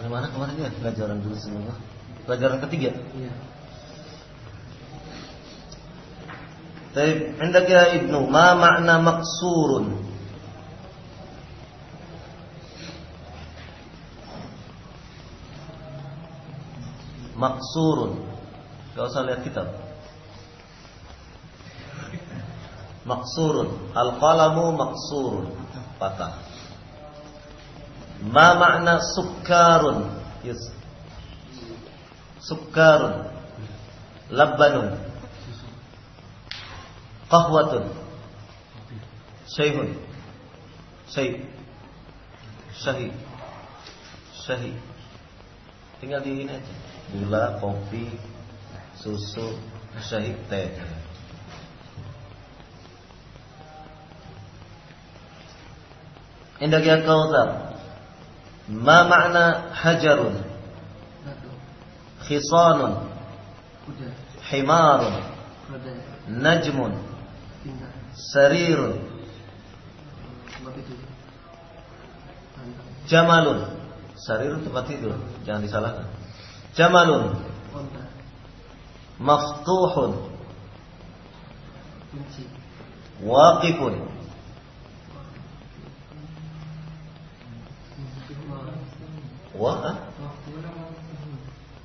Bagaimana kemarin ya pelajaran dulu semua? Pelajaran ketiga. Iya. Baik, hendak ya Ibnu, ma makna maksurun? Maksurun. Gak usah lihat kitab. Maksurun. Al-qalamu maksurun. Patah. Ma makna sukkarun? Yes. Sukkarun. Labbanun. Qahwatun. Syai'un. Syai'. Syahi. Syahi. Tinggal di ini aja. Gula, kopi, susu, syahid, teh. Indak ya kautsar. Ma makna hajarun? Khisanun. Himarun. Najmun. Sarirun. Jamalun. Sarirun tempat tidur, jangan disalahkan. Jamalun. Maftuhun. Waqifun.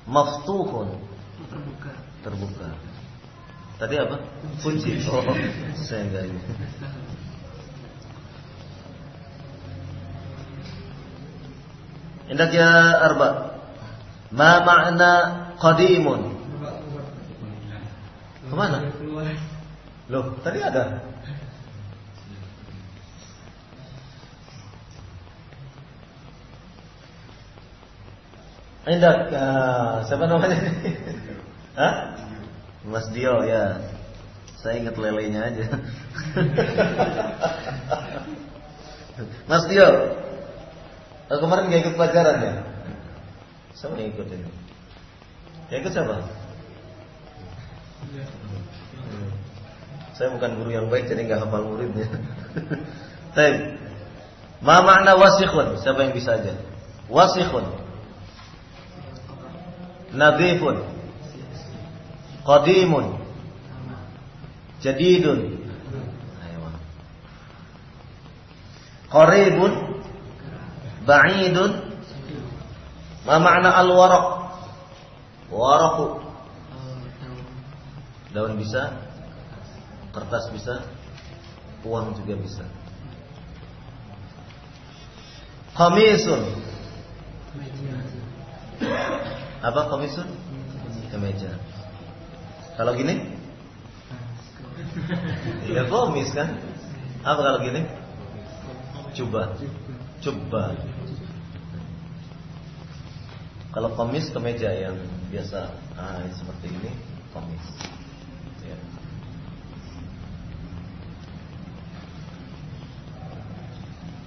Maftuhun. Terbuka. Tadi apa? Kunci. Oh, saya enggak ini. Indak ya arba. Ma makna qadimun? Kemana? Loh, tadi ada. Indak, siapa namanya? Hah? Mas Dio ya. Saya ingat lelenya aja. Mas Dio, kemarin gak ikut pelajaran ya? Siapa yang ikut ini? Yang ikut siapa? Saya bukan guru yang baik jadi gak hafal muridnya. Baik. Ma makna wasikhun? Siapa yang bisa aja? Wasikhun. Nadhifun. Qadimun. Jadidun. Qaribun. Ba'idun. Ma makna al-waraq? Waraqu. Daun bisa, kertas bisa, uang juga bisa. Qamisun. Apa qamisun? Kemeja. Kalau gini? Ya qamis kan? Apa kalau gini? Jubah. Jubah. Kalau qamis kemeja yang biasa seperti ini qamis. Ya.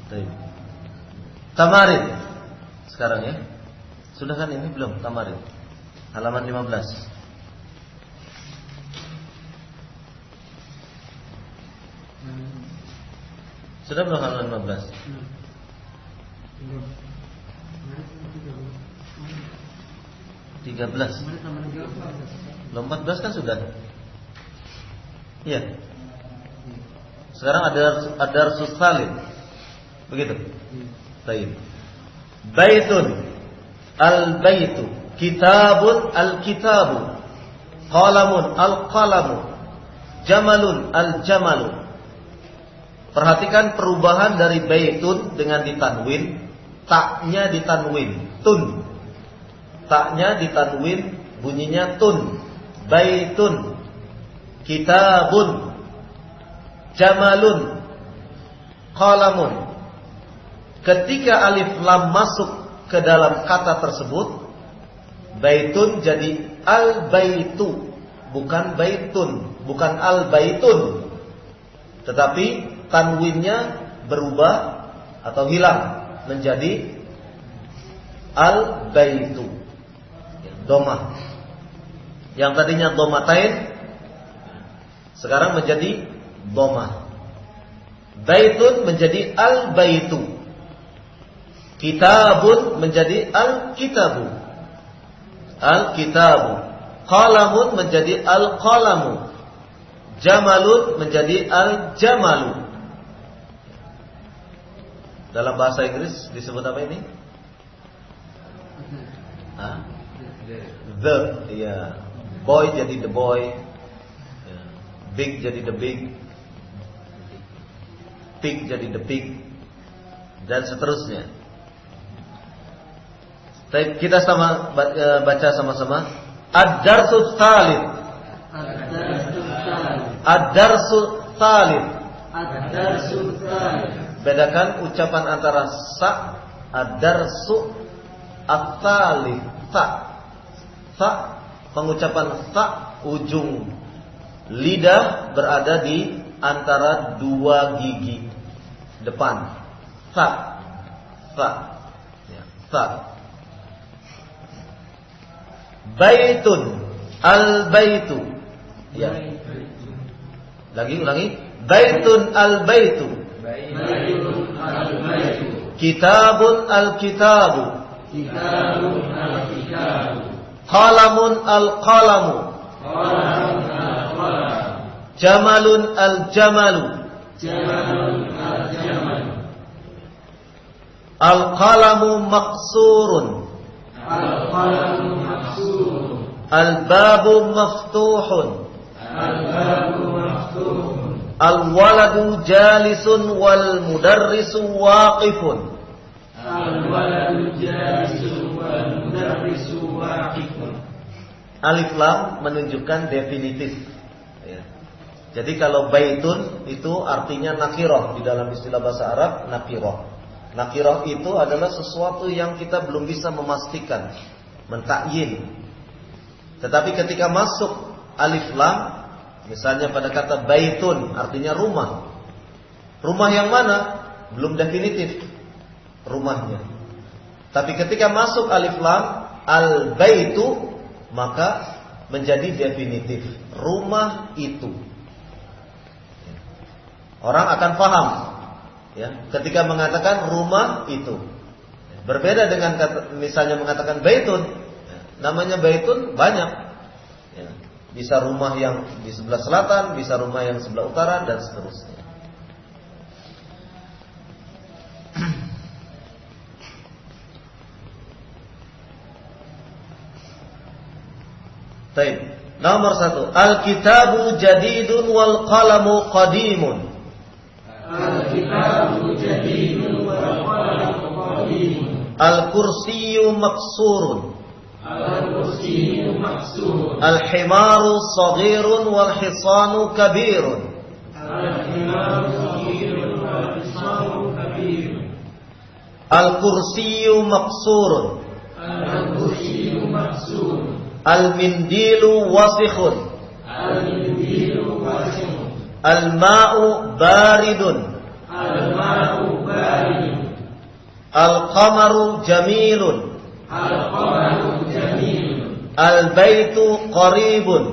Baik. Tamarin. Sekarang ya. Sudah kan ini belum tamarin? Halaman 15. Sudah belum halaman 15? 13. Belum 14 kan sudah? Iya. Sekarang ada susalin. Begitu. Baik. Baitun. Al-baitu. Kitabun al-kitabu. Qalamun al-qalamu. Jamalun al-jamalu. Perhatikan perubahan dari baitun dengan ditanwin, taknya ditanwin, tun. Taknya ditanwin, bunyinya tun. Baitun. Kitabun. Jamalun. Qalamun. Ketika alif lam masuk ke dalam kata tersebut, baitun jadi al-baitu, bukan baitun, bukan al-baitun. Tetapi tanwinnya berubah atau hilang menjadi al-baitu. Domah. Yang tadinya domatain sekarang menjadi domah. Baitun menjadi al-baitu. Kitabun menjadi al-kitabu. Al-kitabu. Qalamun menjadi al-qalamu. Jamalun menjadi al-jamalu. Dalam bahasa Inggris disebut apa ini? The, ya. Boy jadi the boy. Big jadi the big. Pig jadi the pig. Dan seterusnya. Kita sama baca sama-sama. Ad-darsu tsalits. Ad-darsu tsalits. Ad-darsu tsalits. Bedakan ucapan antara sa, ad-darsu, at-tsalits. Sa, pengucapan sa, ujung lidah berada di antara dua gigi depan. Sa. Ya, sa. Baitun, al-baitu. Ya. Ulangi. Baitun al-baitu. Baitun al-baitu. Kitabun al-kitabu. Kitabun al-kitabu. Qalamun al-qalamu. Qalamun al-qalamu. Jamalun al-jamalu. Jamalun al-jamalu. Al-qalamu maqsurun. Al-qalamu maqsurun. Al-babu maftuhun. Al-babu maftuhun. Al-waladu jalisun wal mudarrisu waqifun. Al-waladu jalisun wal mudarrisu waqifun. Alif lam menunjukkan definitif. Ya. Jadi kalau baitun itu artinya nakirah, di dalam istilah bahasa Arab nakirah. Nakirah itu adalah sesuatu yang kita belum bisa memastikan, mentakyin. Tetapi ketika masuk alif lam, misalnya pada kata baitun artinya rumah. Rumah yang mana? Belum definitif rumahnya. Tapi ketika masuk alif lam al-baitu, maka menjadi definitif, rumah itu. Orang akan paham ya, ketika mengatakan rumah itu. Berbeda dengan misalnya mengatakan baitun. Namanya baitun banyak ya. Bisa rumah yang di sebelah selatan, bisa rumah yang sebelah utara, dan seterusnya. Baik. Nomor 1, al-kitabu jadidun wal qalamu qadimun. Al-kitabu jadidun wal qalamu qadimun. Al-kursiyyu maqsurun. Al-kursiyyu maqsurun. Al-himaru saghirun wal hisanu kabirun. Al-himaru saghirun wal hisanu kabirun. Al-kursiyyu maqsurun. Al-kursiyyu maqsurun. Al-mindilu wasikhun. Al-mindilu wasikhun. Al-ma'u baridun. Al-ma'u baridun. Al-qamaru jamilun. Al-qamaru jamilun. Al-baitu qaribun.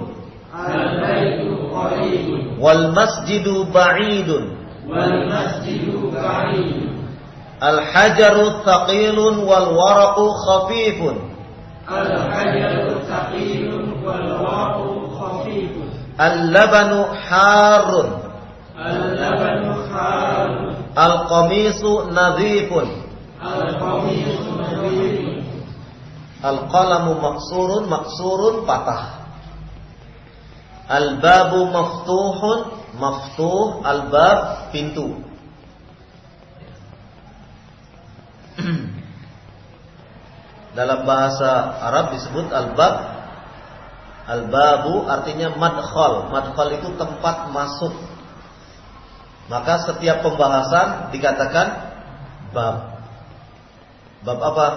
Al-baitu qaribun. Wal masjidu ba'idun. Wal masjidu ba'idun. Al-hajaru thaqilun wal waraqu khafifun. Al-hajaru thaqilun wal waraqu khafifun. Al-labanu harun. Al-labanu harun. Al-qamisu nadhifun. Al-qamisu nadhifun. Al-qalamu maksurun patah. Al-babu maftuhun, maftuh, al-bab pintu. Dalam bahasa Arab disebut al-bab. Al-babu artinya madkhal. Madkhal itu tempat masuk. Maka setiap pembahasan dikatakan bab. Bab apa?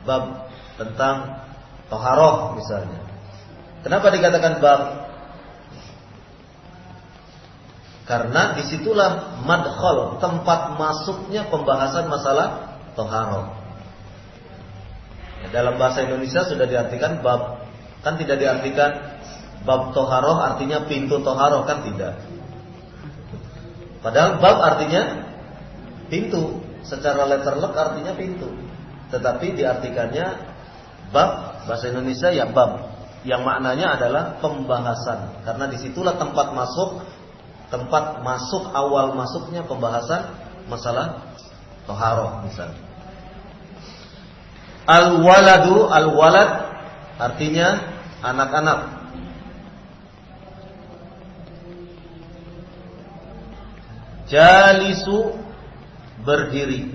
Bab tentang taharah misalnya. Kenapa dikatakan bab? Karena disitulah madkhal, tempat masuknya pembahasan masalah taharah. Dalam bahasa Indonesia sudah diartikan bab. Kan tidak diartikan bab taharah artinya pintu taharah, kan tidak. Padahal bab artinya pintu. secara letterlek artinya pintu, tetapi diartikannya bab, bahasa Indonesia ya bab, yang maknanya adalah pembahasan, karena disitulah tempat masuk awal masuknya pembahasan masalah thaharah misalnya. Al-waladu, al-walad artinya anak-anak. Jalisu berdiri.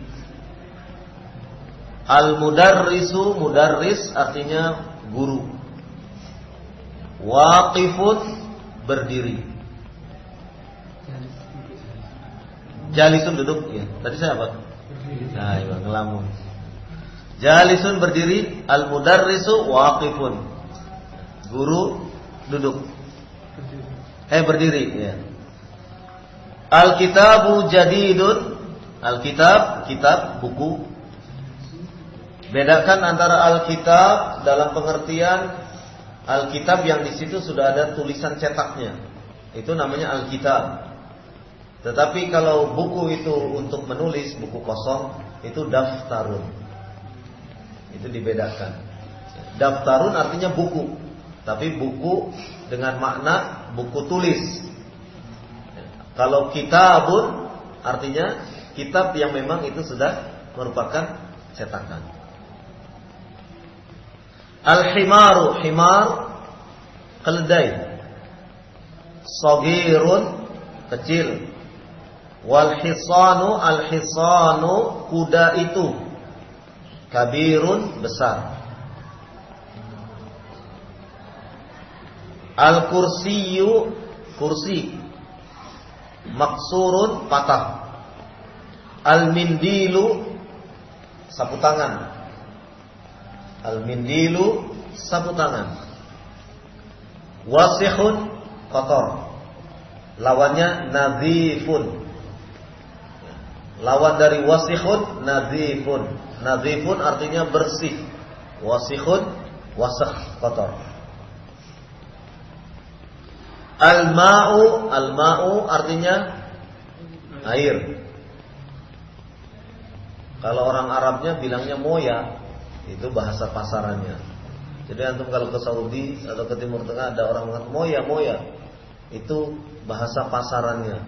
Al-mudarrisu, mudarris artinya guru. Waqifun berdiri. Jalisun duduk ya. Tadi saya apa? Nah, iya, ngelamun. Jalisun berdiri, al-mudarrisu waqifun. Guru duduk. Berdiri ya. Al-kitabu jadidun. Al-kitab, kitab, buku. Bedakan antara al-kitab dalam pengertian al-kitab yang di situ sudah ada tulisan cetaknya. Itu namanya al-kitab. Tetapi kalau buku itu untuk menulis, buku kosong, itu daftarun. Itu dibedakan. Daftarun artinya buku, tapi buku dengan makna buku tulis. Kalau kitabun artinya kitab yang memang itu sudah merupakan cetakan. Al-himaru, himar keledai. Shagirun kecil. Wal hisanu, al-hisanu kuda itu. Kabirun besar. Al-kursiyu kursi. Maksurun patah. Al-mindilu sapu tangan. Al-mindilu sapu tangan. Wasihun kotor. Lawannya nadhifun. Lawan dari wasihun nadhifun. Nadhifun artinya bersih. Wasihun wasakh kotor. Al-ma'u, al-ma'u artinya air. Kalau orang Arabnya bilangnya moya, itu bahasa pasarannya. Jadi antum kalau ke Saudi atau ke Timur Tengah ada orang mengatakan moya, moya. Itu bahasa pasarannya.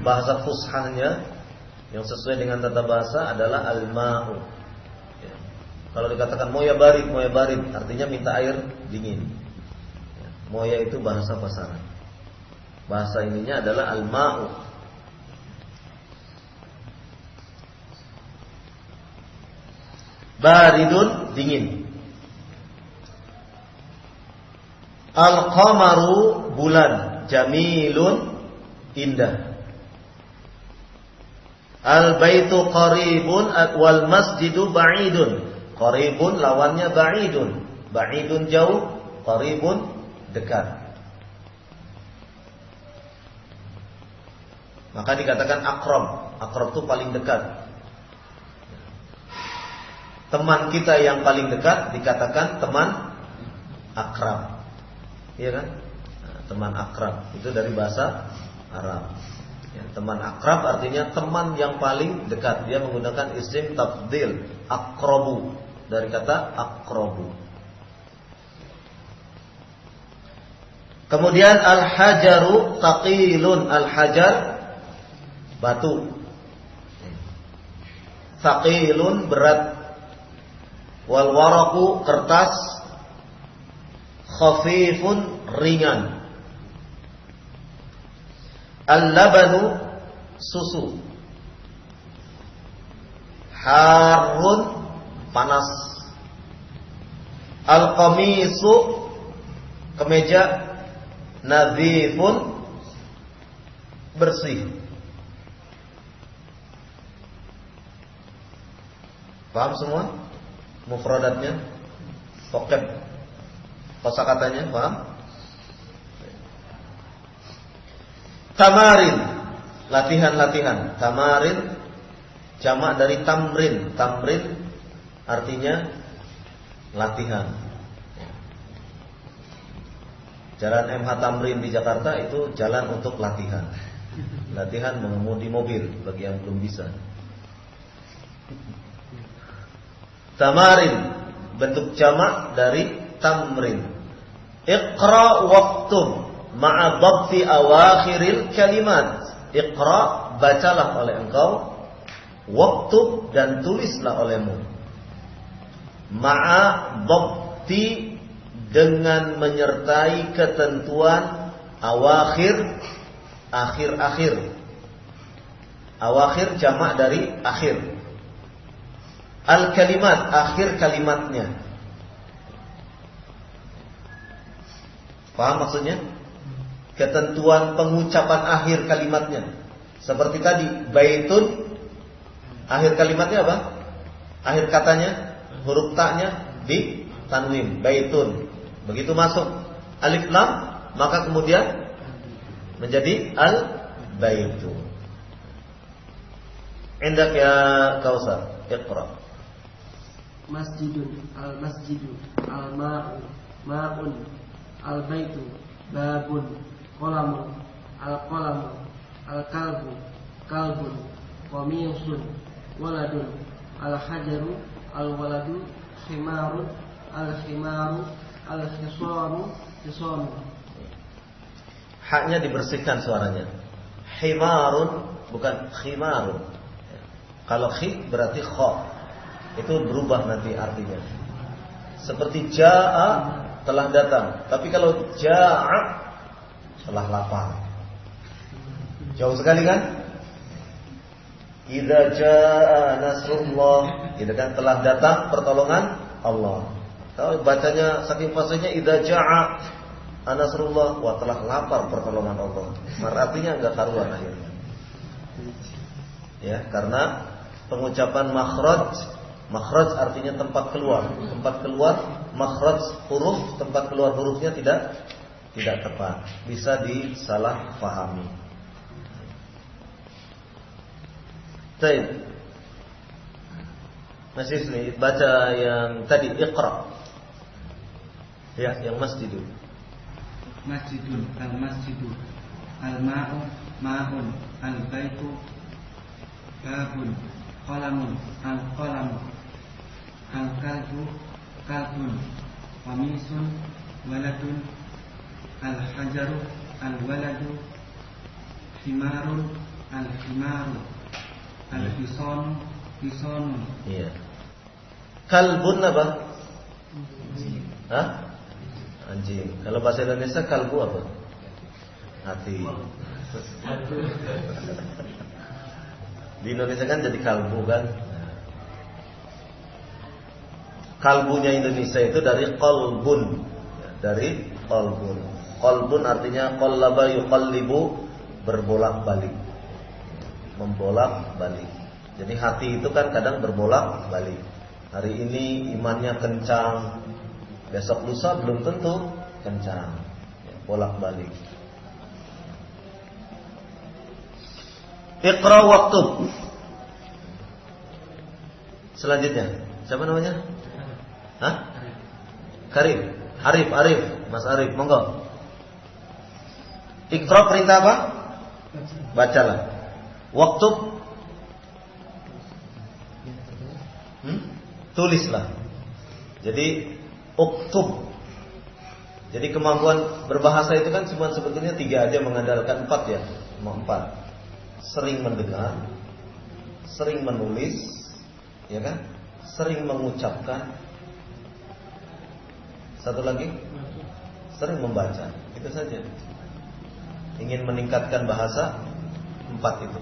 Bahasa fushahnya yang sesuai dengan tata bahasa adalah al-ma'u. Ya. Kalau dikatakan moya barid artinya minta air dingin. Moya itu bahasa pasaran. Bahasa ininya adalah al-ma'u. Baridun dingin. Al-qamaru bulan. Jamilun indah. Al-baitu qaribun wal masjidu ba'idun. Qaribun lawannya ba'idun. Ba'idun jauh, qaribun dekat. Maka dikatakan akrab. Akrab itu paling dekat. Teman kita yang paling dekat dikatakan teman akrab. Iya kan? Nah, teman akrab itu dari bahasa Arab. Ya, teman akrab artinya teman yang paling dekat. Dia menggunakan isim tafdil, akrabu, dari kata akrabu. Kemudian al-hajaru taqilun. Al-hajar batu. Taqilun berat. Wal waraku kertas. Khafifun ringan. Al-labanu susu. Harun panas. Al-qamisu kemeja. Nadhifun bersih. Paham semua? Mufradatnya, vocab, kosakatanya, paham? Tamarin, latihan-latihan. Tamarin jamak dari tamrin. Tamrin artinya latihan. Jalan MH Tamrin di Jakarta itu jalan untuk latihan. latihan mengemudi mobil bagi yang belum bisa. Tamarin, bentuk jamak dari tamrin. Iqra waktub ma'a dhabti awakhiril kalimat. Iqra, bacalah oleh engkau, waktub, dan tulislah olehmu. Ma'a dhabti, dengan menyertai ketentuan awakhir, akhir-akhir. Awakhir jamak dari akhir. Al-kalimat, akhir kalimatnya. Paham maksudnya? Ketentuan pengucapan akhir kalimatnya. Seperti tadi, baitun, akhir kalimatnya apa? Akhir katanya, huruf ta'nya di tanwin, baitun. Begitu masuk alif lam, maka kemudian menjadi al-baitu. Indak ya Kausar, iqra. Masjidun, al-masjidu, al-ma'u, ma'un, al-baitu, babun, qalamun, al-qalamu, al-kalbu, kalbun, qamisun, waladun, al-hajaru, al-waladu, khimarun, al-khimaru, al-khisamu, khisamu. Haknya dibersihkan suaranya. Himarun, bukan khimarun. Kalau khi berarti kha. Itu berubah nanti artinya. Seperti ja'a, telah datang. Tapi kalau ja'a, telah lapar. Jauh sekali kan? Idza ja'a nasrullah, itu kan telah datang pertolongan Allah. Kalau bacanya saking fasihnya idza ja'a nasrullah, wah telah lapar pertolongan Allah. Artinya enggak karuan akhirnya. Ya, karena pengucapan makhraj, makhraj artinya tempat keluar. Tempat keluar, makhraj huruf, tempat keluar hurufnya tidak tepat. Bisa disalah pahami. Baik. Masih ini baca yang tadi iqra. Ya, yang masjidu. Masjidun, al-masjidu, al-ma'u, ma'un, al-baitu, babun, qalamun, al-qalamu, al-kalbu, kalbun, qamisun, waladun, al-hajaru, al-waladu, himarun, al-himaru, al-hisanu, hisanu. Iya. Kalbun apa? Hah? Anjing. Kalau bahasa Indonesia kalbu apa? Hati. Di Indonesia kan jadi kalbu kan? Kalbunya Indonesia itu dari qalbun. Dari qalbun. Qalbun artinya qallaba yuqallibu, berbolak-balik. Membolak-balik. Jadi hati itu kan kadang berbolak-balik. Hari ini imannya kencang, besok lusa belum tentu kencang. Bolak-balik. Iqra waktub. Selanjutnya, siapa namanya? Hah? Karim. Arif, Mas Arif, monggo. Iqra perintah apa? Bacalah. Waktub, tulislah. Jadi uktub. Jadi kemampuan berbahasa itu kan cuma sebetulnya 3 aja, mengandalkan 4 ya. Cuma 4. Sering mendengar, sering menulis, ya kan? Sering mengucapkan. Satu lagi, sering membaca. Itu saja. Ingin meningkatkan bahasa, 4 itu.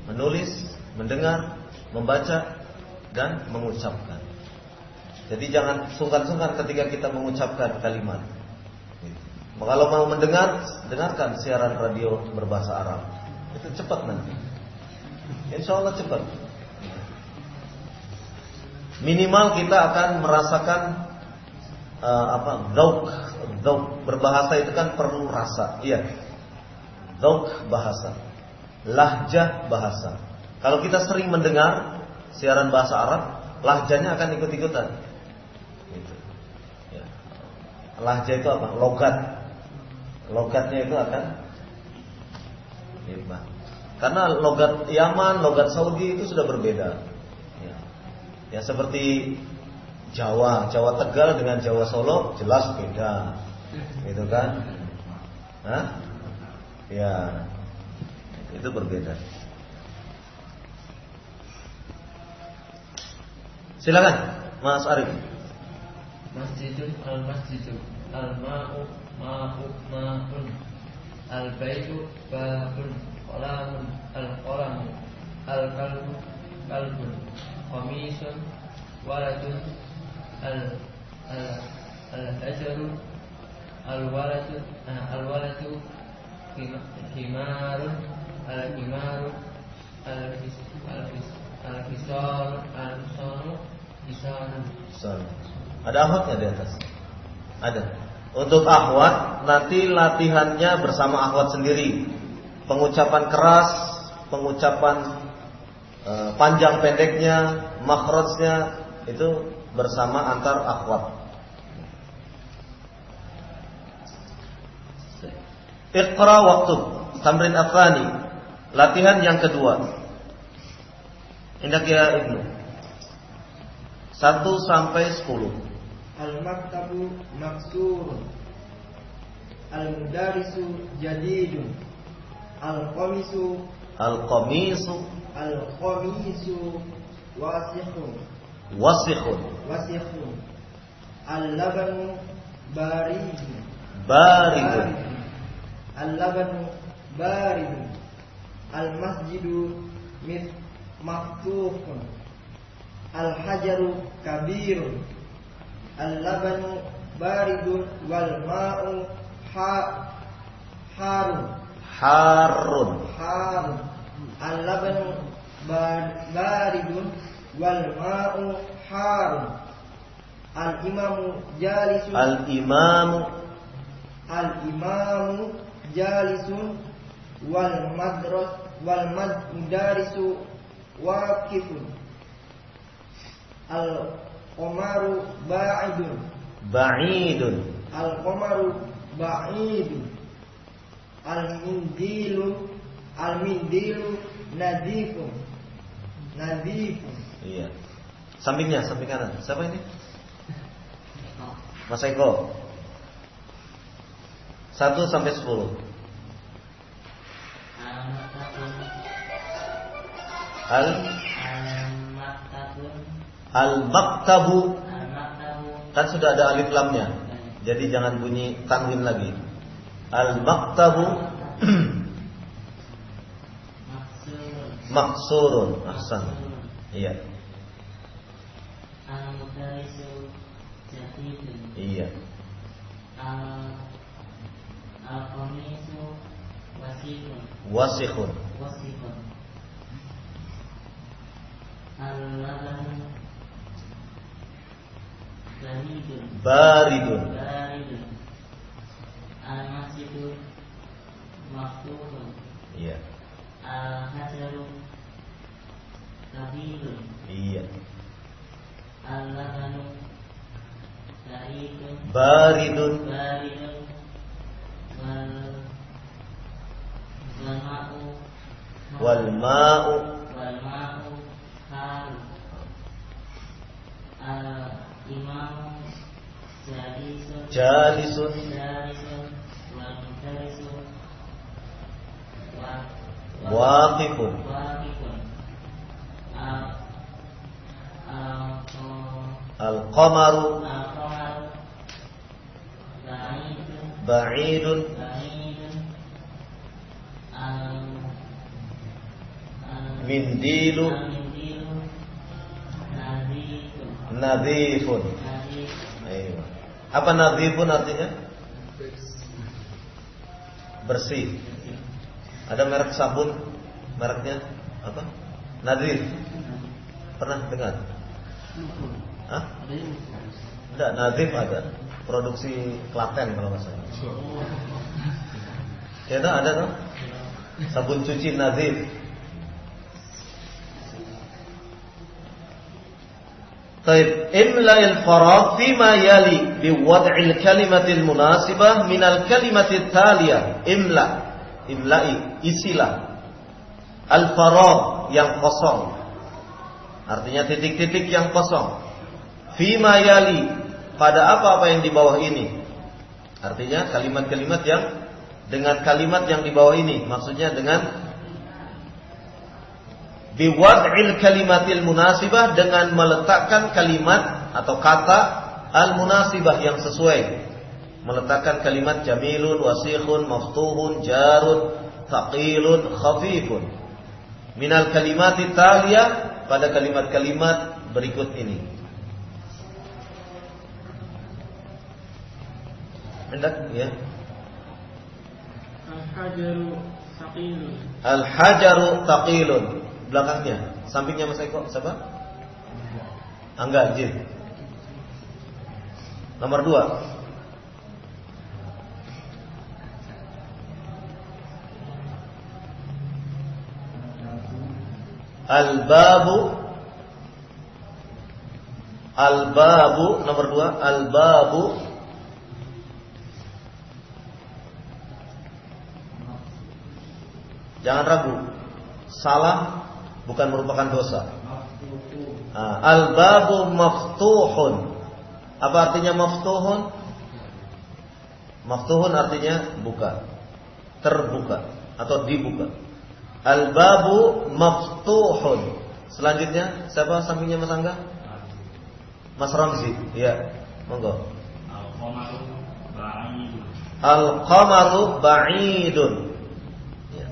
Menulis, mendengar, membaca, dan mengucapkan. Jadi jangan sungkan-sungkan ketika kita mengucapkan kalimat. Kalau mau mendengar, dengarkan siaran radio berbahasa Arab. Itu cepat nanti. Insya Allah cepat. Minimal kita akan merasakan Dzauq berbahasa itu kan perlu rasa. Iya. Dzauq bahasa. Lahjah bahasa. Kalau kita sering mendengar siaran bahasa Arab, lahjahnya akan ikut-ikutan. Gitu. Ya. Lahjah itu apa? Logat. Logatnya itu akan Karena logat Yaman, logat Saudi itu sudah berbeda. Ya seperti Jawa Tegal dengan Jawa Solo jelas beda, gitu kan? Hah? Ya, itu berbeda. Silakan, Mas Arif. Masjidun al-masjidu, al-ma'u ma'un, al-baitu babun, qalamun al-qalamu, al-qalbu qalbun, qamisun waladun, al-hajaru al-waladu himarun, al-himaru al-fisanu bisanun. Ada ahwatnya di atas? Ada. Untuk ahwat nanti latihannya bersama ahwat sendiri. Pengucapan keras, pengucapan panjang pendeknya, makhrajnya itu bersama antar ahwat. Iqra waktu tamrin afani. Latihan yang kedua. Indak ya Ibnu. 1 sampai 10. Al-maktabu maksurun, al-mudarisu jadidun, al-qamisu wasikhun, al-labanu baridun, al-masjidu maftufun, al-hajaru kabirun, al-labanu baridun wal ma'u harun. Al-labanu baridun wal ma'u harun. Al-imamu jalisun wal mudarisu waqifun. Al-qamaru ba'idun. Al-qamaru ba'idun. Al-mindilu nadifun. Iya. Samping kanan. Siapa ini? Mas Eko. 1 sampai 10. Al-maktabu. Kan sudah ada alif lamnya. Jadi jangan bunyi tanwin lagi. Al-maktabu maksurun. Ahsan. Iya. Al-mudarisu jadidun. Iya. Al-qamisu wasikhun. Al-labanu baridun. Al-masjidu maftufun. Iya. Al-hajaru kabirun. Iya. Al-labanu baridun. Wal ma'u harun. Al-imamu jalisun wal mudarisu waqifun. Al-qamaru ba'idun. Mindilu nadifun. Ayo. Apa nadifun artinya? Bersih. Ada merek sabun, mereknya apa? Nadif. Pernah dengar? Hah? Enggak, Nadif ada. Produksi Klaten kalau nggak salah. Ya ada tuh. Sabun cuci Nadif. Taib, imla'il faragh fima yali biwad'il kalimatil munasibah minal kalimatit taliyah. Imla'i, isilah. Al-faragh yang kosong. Artinya titik-titik yang kosong. Fima yali, pada apa-apa yang di bawah ini. Artinya kalimat-kalimat yang dengan kalimat yang di bawah ini. Maksudnya dengan biwad'il kalimatil munasibah, dengan meletakkan kalimat atau kata al-munasibah yang sesuai. Meletakkan kalimat jamilun, wasikhun, maftuhun, jarun, thaqilun, khafifun minal kalimati taliyah, pada kalimat-kalimat berikut ini. Hendak ya. Al-hajaru thaqilun. Al-hajaru thaqilun. Belakangnya, sampingnya Mas Eko siapa? Angga Jin. Nomor 2. Al-babu. Al-babu nomor 2. Al-babu jangan ragu, salah bukan merupakan dosa. Al-babu maftuhun. Apa artinya maftuhun? Maftuhun artinya buka, terbuka atau dibuka. Al-babu maftuhun. Selanjutnya siapa sampingnya Mas Angga? Mas Ramzi. Iya, monggo. Al-qamaru ba'idun. Al-qamaru ba'idun. Ya.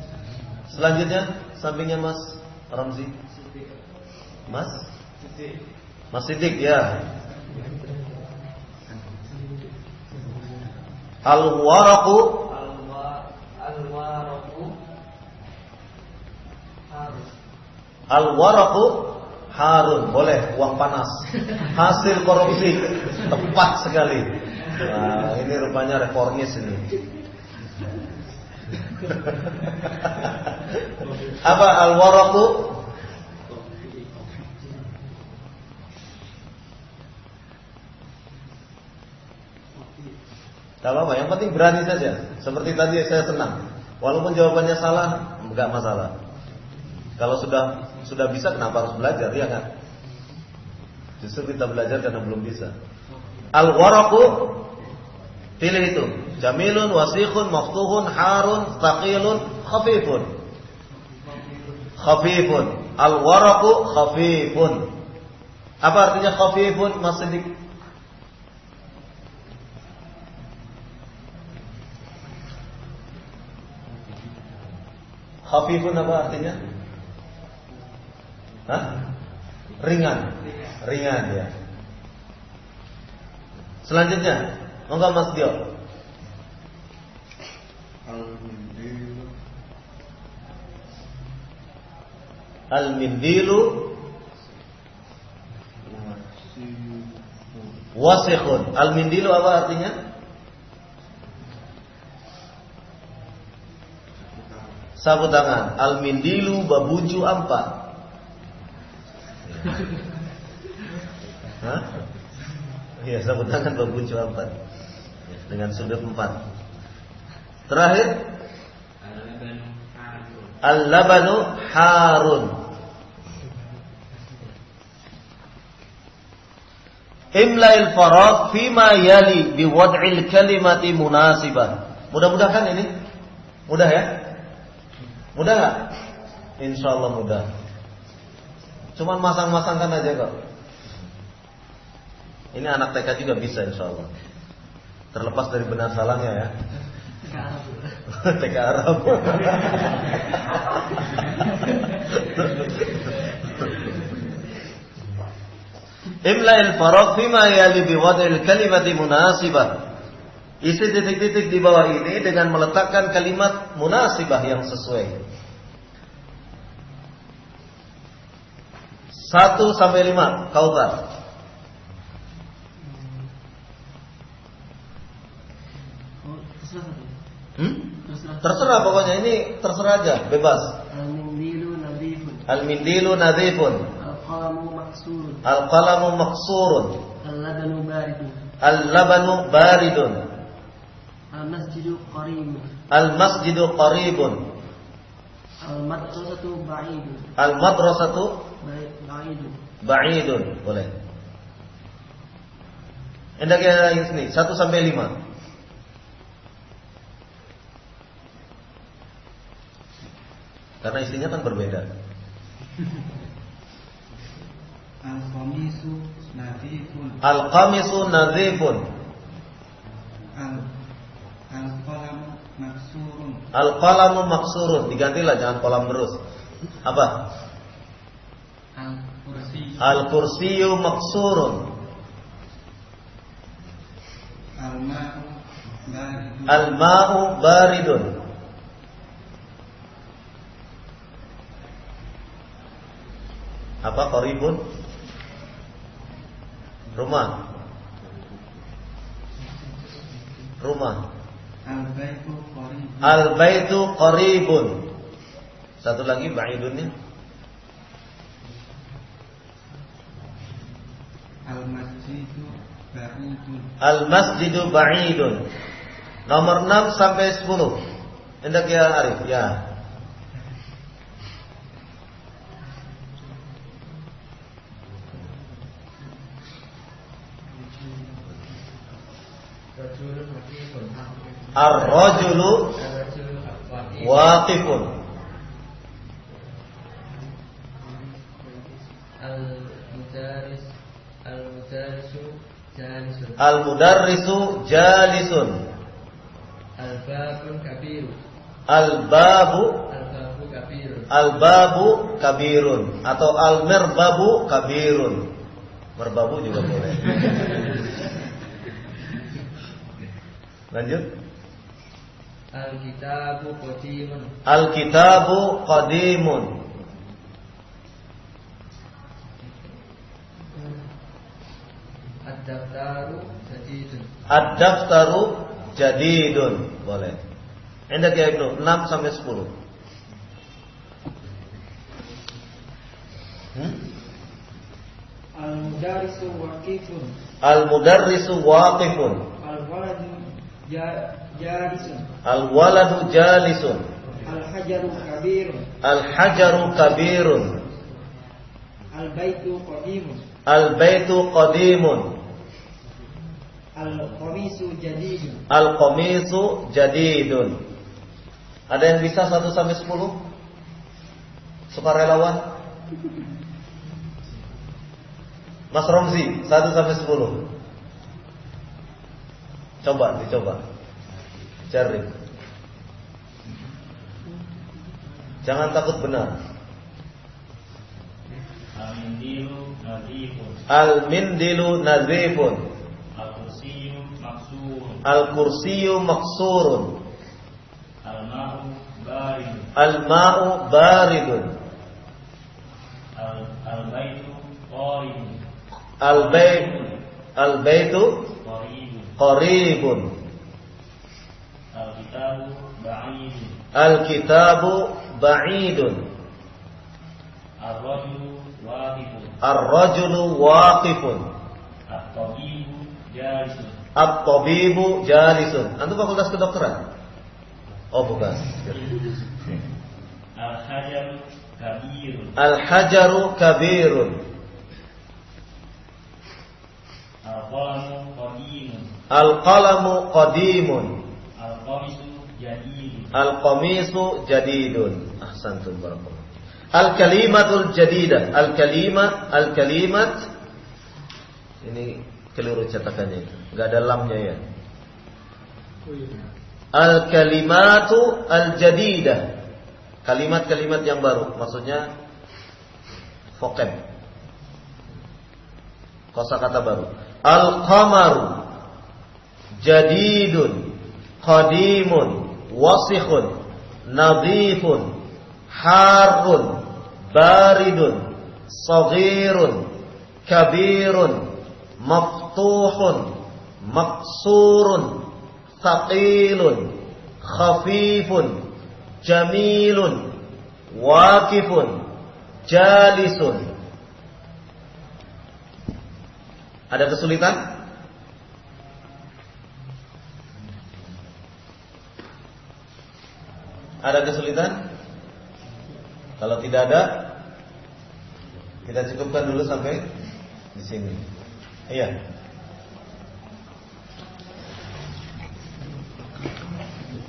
Selanjutnya sampingnya Mas Ramzi. Mas Siddiq ya. Al-waraqu. Al-waraqu harun. Boleh, uang panas, hasil korupsi. Tepat sekali. Nah, ini rupanya reformis ini. Apa al-waraqu? Kalau apa, yang penting berani saja. Seperti tadi saya senang. Walaupun jawabannya salah, enggak masalah. Kalau sudah bisa, kenapa harus belajar? Ya kan? Justru kita belajar karena belum bisa. Al-waraqu, pilih itu. Jamilun, wasikhun, maftuhun, harun, thaqilun, khafifun. Khafifun. Al-waraqu khafifun. Apa artinya khafifun, Mas Siddiq? Khafifun apa artinya? Hah? Ringan. Ringan ya. Selanjutnya, monggo Mas Dio. Al-mindilu wasikhun. Al-mindilu apa artinya? Sapu tangan. Al-mindilu babuju ampat. Hah? Iya, sapu tangan babuju ampat. Dengan sudut 4. Terakhir, al-labanu harun. Imla'il faraq fima yali biwad'il kalimati munasibah. Mudah-mudahan ini? Mudah ya? Mudah gak? Insyaallah mudah. Cuman masang-masangkan aja kok. Ini anak TK juga bisa insyaallah. Terlepas dari benar salahnya ya. TK Arab. Imla'il faraq fima yali biwad'il kalimati munasibah. Isi titik-titik di bawah ini dengan meletakkan kalimat munasibah yang sesuai. 1-5 Kautsar. Terserah pokoknya, ini terserah aja, bebas. Al-mindilu nadhifun. Al-mindilu nadhifun. Al-qalamu maqsurun. Al-qalamu maqsurun. Al-labanu baridun. Al-labanu baridun. Al-masjidu qaribun. Al-masjidu qaribun. Al-madrasatu ba'idun. Al-madrasatu Ba'idun. ba'idun. Boleh. Hendak ya ini 1 sampai 5. Karena istrinya kan berbeda. Al-qamisu nadhifun. Al-qamisu nadhifun. Al-qalamu maksurun. Al-qalamu maksurun. Digantilah, jangan kolam terus. Apa? Al-kursi. Al-kursiyu maksurun. Al-ma'u baridun. Al-ma'u baridun. Apa? Qaribun? Rumah. Al-baitu qaribun. Al-baitu qaribun. Satu lagi ba'idunnya. Al-masjidu ba'idun. Al-masjidu ba'idun. Nomor 6 sampai 10. Hendak ya Arif, ya. Ar-rajulu waqifun. Al-mudarrisu jalisun. Al-babu kabiru. Al-babu Al-babu kabiru. Al-babu kabirun atau al-mirbabu kabirun. Merbabu juga boleh. Lanjut. Al-kitabu qadimun. Al-kitabu qadimun. Ad-daftaru jadidun. Ad-daftaru jadidun. Boleh. Hendak ya Ibnu 6 sampai 10. Al-mudarrisu waqifun. Al-mudarrisu waqifun. Al-waladu jalisun. Al-waladu jalisun. Al-hajaru kabirun. Al-hajaru kabirun. Al-baitu qadimun. Al-baitu qadimun. Al-qamisu jadidun. Al-qamisu jadidun. Ada yang bisa 1 sampai 10? Sukarelawan? Mas Romzi 1 sampai 10. Dicoba. Cari. Jangan takut benar. Al-mindilu nadhifun. Al-mindilu nadhifun. Al-kursiyu maksurun. Al-kursiyu maksurun. Al-ma'u baridun. Al-ma'u baridun. Al-baitu qaribun. Al-baitu Qaribun. qaribun. Al-kitabu ba'idun. Al-kitabu ba'idun. Ar-rajulu waqifun. Ar-rajulu waqifun. At-tabibu jalisun. At-tabibu jalisun. Antum fakultas kedokteran? Oh bukan. Al-hajaru kabirun. Al-hajaru kabirun. Al-qalamu qadimun. Al-qalamu qadimun. Al-qamisu jadidun. Al-qamisu jadidun. Ahsantum barakallahu. Al-kalimatul jadidah. Al-kalimat. Ini keliru cetakannya. Enggak ada lamnya ya. Al-kalimatu al-jadidah. Kalimat-kalimat yang baru. Maksudnya vocab. Kosakata baru. Al-qamaru jadidun qadimun wasikhun nadhifun harun baridun saghirun kabirun maftuhun maksurun thaqilun khafifun jamilun waqifun jalisun. Ada kesulitan? Ada kesulitan? Kalau tidak ada, kita cukupkan dulu sampai di sini. Iya.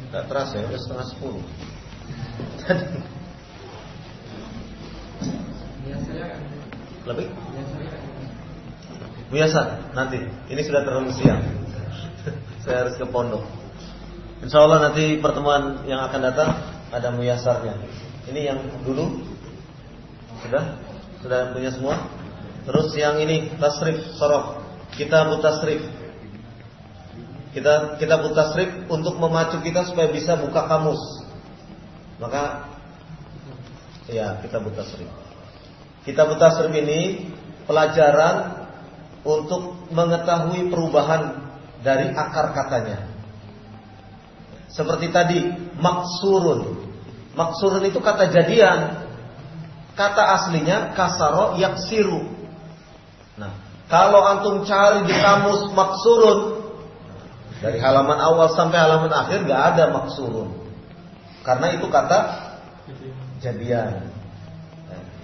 Tidak terasa ya, udah 9:30. Lebih? Biasa nanti. Ini sudah terlalu siang. Saya harus ke pondok. Insya Allah nanti pertemuan yang akan datang ada muyasarnya. Ini yang dulu sudah punya semua. Terus yang ini tasrif sorof. Kita buat tasrif. Kita buat tasrif untuk memacu kita supaya bisa buka kamus. Maka ya kita buat tasrif. Kita buat tasrif ini pelajaran untuk mengetahui perubahan dari akar katanya. Seperti tadi maksurun. Maksurun itu kata jadian. Kata aslinya kasaro yaksiru. Nah, kalau antum cari di kamus maksurun, dari halaman awal sampai halaman akhir gak ada maksurun. Karena itu kata jadian.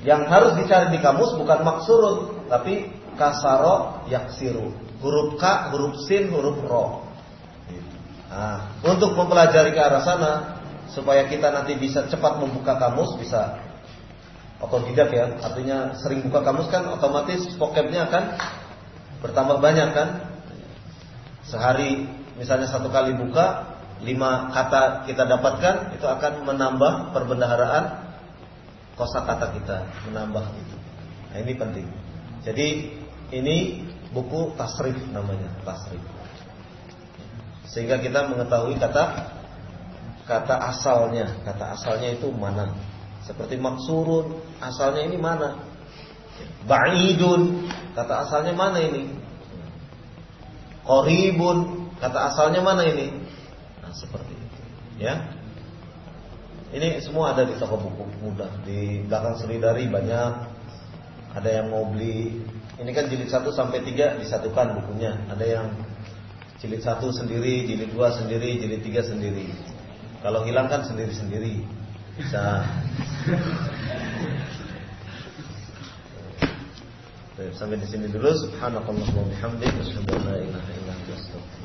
Yang harus dicari di kamus bukan maksurun, tapi kasaro yaksiru. Huruf K, huruf Sin, huruf Ro. Nah, untuk mempelajari ke arah sana supaya kita nanti bisa cepat membuka kamus, bisa otodidak ya. Artinya sering buka kamus kan otomatis vocabnya akan bertambah banyak kan. Sehari misalnya 1 kali buka 5 kata kita dapatkan, itu akan menambah perbendaharaan kosakata kita, menambah itu. Nah, ini penting. Jadi ini buku tasrif namanya, tasrif. Sehingga kita mengetahui kata asalnya. Kata asalnya itu mana? Seperti maksurun, asalnya ini mana? Ba'idun, kata asalnya mana ini? Qaribun, kata asalnya mana ini? Nah, seperti itu. Ya. Ini semua ada di toko buku mudah. Di belakang Selidari banyak. Ada yang mau beli. Ini kan jilid 1 sampai 3 disatukan bukunya. Ada yang jilid 1 sendiri, jilid 2 sendiri, jilid 3 sendiri. Kalau hilang kan sendiri-sendiri. Bisa. Sampai di sini dulu. Subhanakallahumma wa bihamdika asyhadu an la ilaha illa anta astaghfiruka